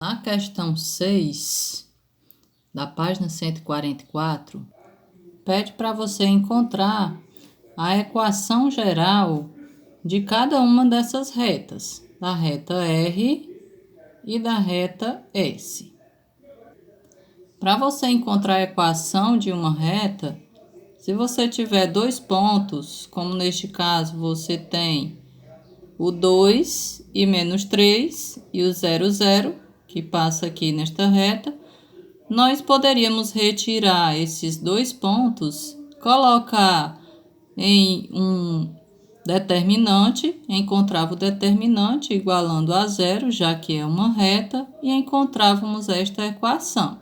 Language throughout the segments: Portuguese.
Na questão 6, da página 144, pede para você encontrar a equação geral de cada uma dessas retas, da reta R e da reta S. Para você encontrar a equação de uma reta, se você tiver dois pontos, como neste caso você tem o 2 e menos 3 e o 0, 0, que passa aqui nesta reta, nós poderíamos retirar esses dois pontos, colocar em um determinante, encontrava o determinante igualando a zero, já que é uma reta, e encontrávamos esta equação.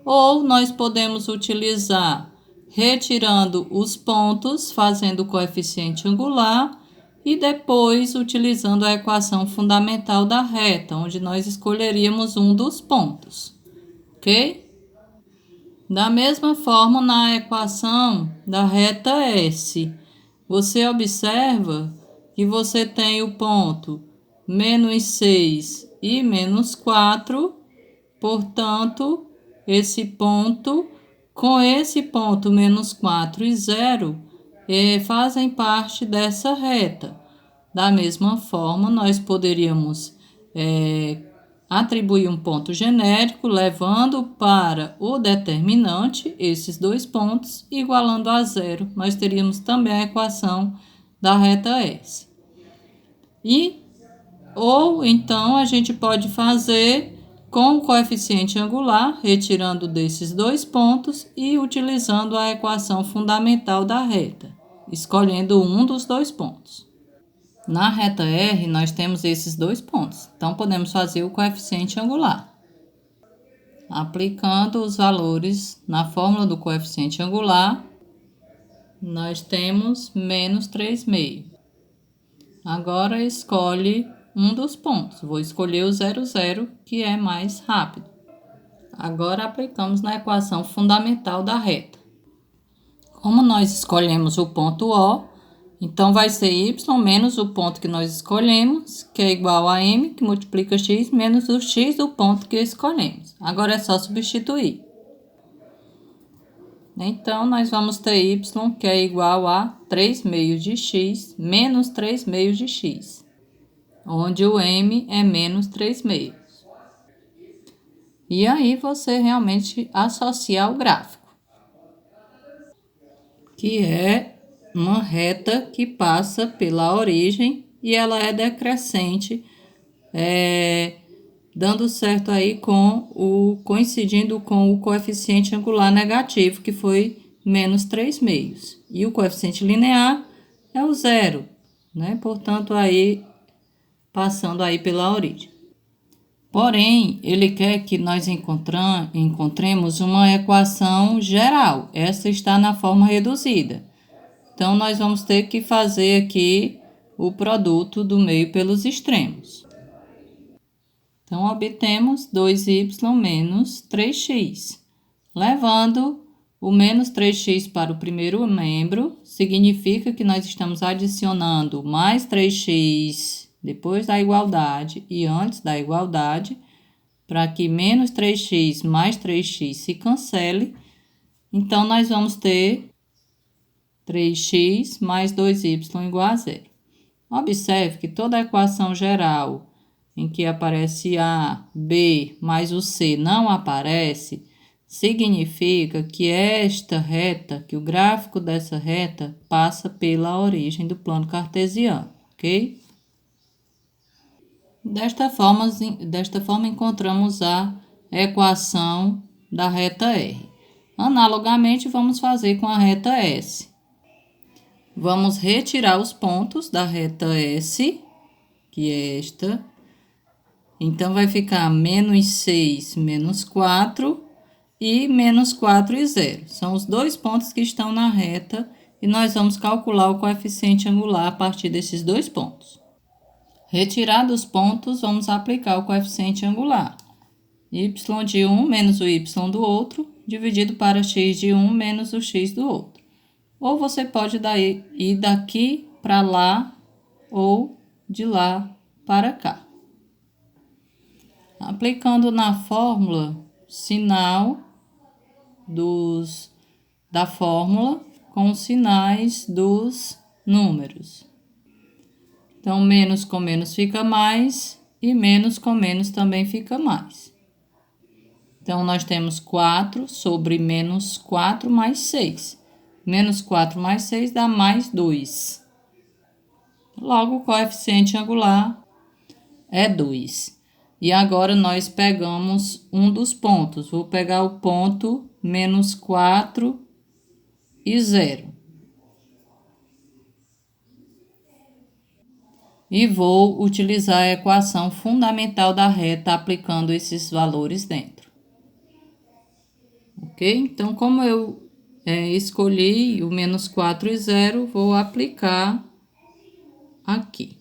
Ou nós podemos utilizar retirando os pontos, fazendo o coeficiente angular, e depois utilizando a equação fundamental da reta, onde nós escolheríamos um dos pontos, ok? Da mesma forma, na equação da reta S, você observa que você tem o ponto menos 6 e menos 4, portanto, esse ponto, com esse ponto menos 4 e 0, fazem parte dessa reta. Da mesma forma, nós poderíamos atribuir um ponto genérico, levando para o determinante esses dois pontos, igualando a zero. Nós teríamos também a equação da reta S. Ou então a gente pode fazer com o coeficiente angular, retirando desses dois pontos e utilizando a equação fundamental da reta, escolhendo um dos dois pontos. Na reta R, nós temos esses dois pontos, então podemos fazer o coeficiente angular. Aplicando os valores na fórmula do coeficiente angular, nós temos menos 3/2. Agora escolhe um dos pontos. Vou escolher o 0, 0, que é mais rápido. Agora aplicamos na equação fundamental da reta. Como nós escolhemos o ponto O, então vai ser y menos o ponto que nós escolhemos, que é igual a m, que multiplica x, menos o x do ponto que escolhemos. Agora é só substituir. Então, nós vamos ter y, que é igual a 3/2 de x, menos 3/2 de x, onde o m é menos 3/2. E aí você realmente associar o gráfico, que é uma reta que passa pela origem e ela é decrescente, dando certo aí coincidindo com o coeficiente angular negativo, que foi menos 3/2. E o coeficiente linear é o 0, né? Portanto, aí passando aí pela origem. Porém, ele quer que nós encontremos uma equação geral. Essa está na forma reduzida. Então, nós vamos ter que fazer aqui o produto do meio pelos extremos. Então, obtemos 2y menos 3x. Levando o menos 3x para o primeiro membro, significa que nós estamos adicionando mais 3x depois da igualdade e antes da igualdade, para que menos 3x mais 3x se cancele. Então, nós vamos ter 3x mais 2y igual a 0. Observe que toda a equação geral em que aparece A, B, mais o C não aparece, significa que esta reta, que o gráfico dessa reta passa pela origem do plano cartesiano, ok? Desta forma encontramos a equação da reta R. Analogamente, vamos fazer com a reta S. Vamos retirar os pontos da reta S, que é esta. Então, vai ficar menos 6, menos 4 e menos 4 e 0. São os dois pontos que estão na reta e nós vamos calcular o coeficiente angular a partir desses dois pontos. Retirados os pontos, vamos aplicar o coeficiente angular. Y de um menos o y do outro, dividido para x de um menos o x do outro. Ou você pode ir daqui para lá ou de lá para cá. aplicando na fórmula sinal da fórmula com os sinais dos números. Então, menos com menos fica mais e menos com menos também fica mais. Então, nós temos 4 sobre menos 4 mais 6. Menos 4 mais 6 dá mais 2. Logo, o coeficiente angular é 2. E agora, nós pegamos um dos pontos. Vou pegar o ponto menos 4 e 0. E vou utilizar a equação fundamental da reta aplicando esses valores dentro. Ok? Então, como eu escolhi o menos 4 e 0, vou aplicar aqui.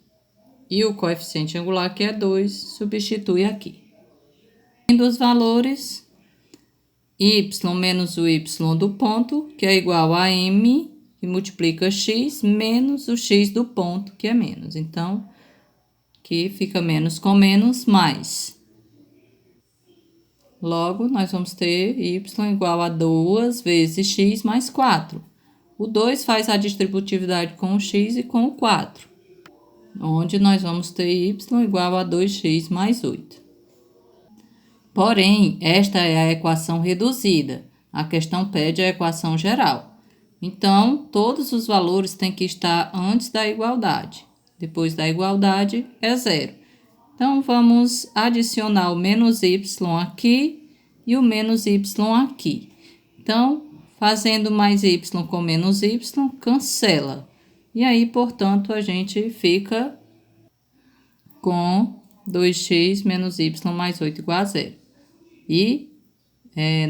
E o coeficiente angular, que é 2, substitui aqui. Dos valores, y menos o y do ponto, que é igual a m, que multiplica x, menos o x do ponto, que é menos. Então, aqui fica menos com menos, mais. Logo, nós vamos ter y igual a 2 vezes x mais 4. O 2 faz a distributividade com o x e com o 4, onde nós vamos ter y igual a 2x mais 8. Porém, esta é a equação reduzida. A questão pede a equação geral. Então, todos os valores têm que estar antes da igualdade. Depois da igualdade é 0. Então, vamos adicionar o menos y aqui e o menos y aqui. Então, fazendo mais y com menos y, cancela. E aí, portanto, a gente fica com 2x menos y mais 8 igual a 0. E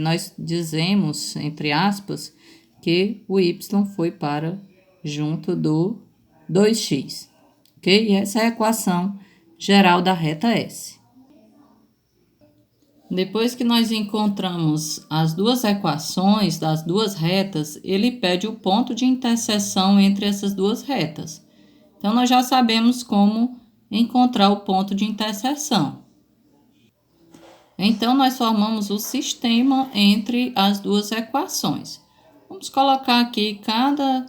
nós dizemos, entre aspas, que o y foi para junto do 2x. Ok? E essa é a equação geral da reta S. Depois que nós encontramos as duas equações das duas retas, ele pede o ponto de interseção entre essas duas retas. Então, nós já sabemos como encontrar o ponto de interseção. Então, nós formamos o sistema entre as duas equações. Vamos colocar aqui, cada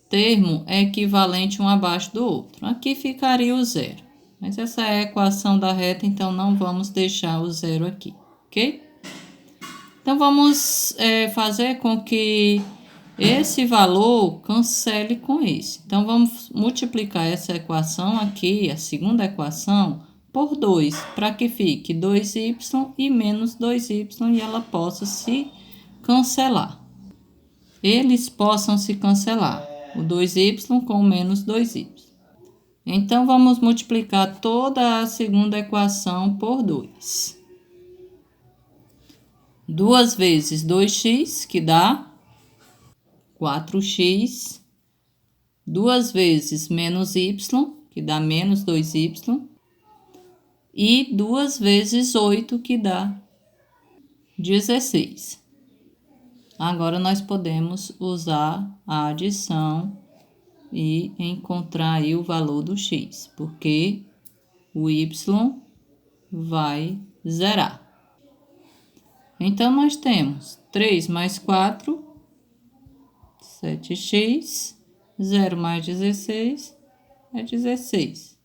termo é equivalente um abaixo do outro. Aqui ficaria o 0. Mas essa é a equação da reta, então não vamos deixar o 0 aqui, ok? Então, vamos fazer com que esse valor cancele com esse. Então, vamos multiplicar essa equação aqui, a segunda equação, por 2, para que fique 2y e menos 2y e ela possa se cancelar. Eles possam se cancelar, o 2y com menos 2y. Então, vamos multiplicar toda a segunda equação por 2. 2 vezes 2x, que dá 4x. 2 vezes menos y, que dá menos 2y. E 2 vezes 8, que dá 16. Agora, nós podemos usar a adição e encontrar aí o valor do x, porque o y vai zerar. Então, nós temos 3 mais 4, 7x, 0 mais 16 é 16.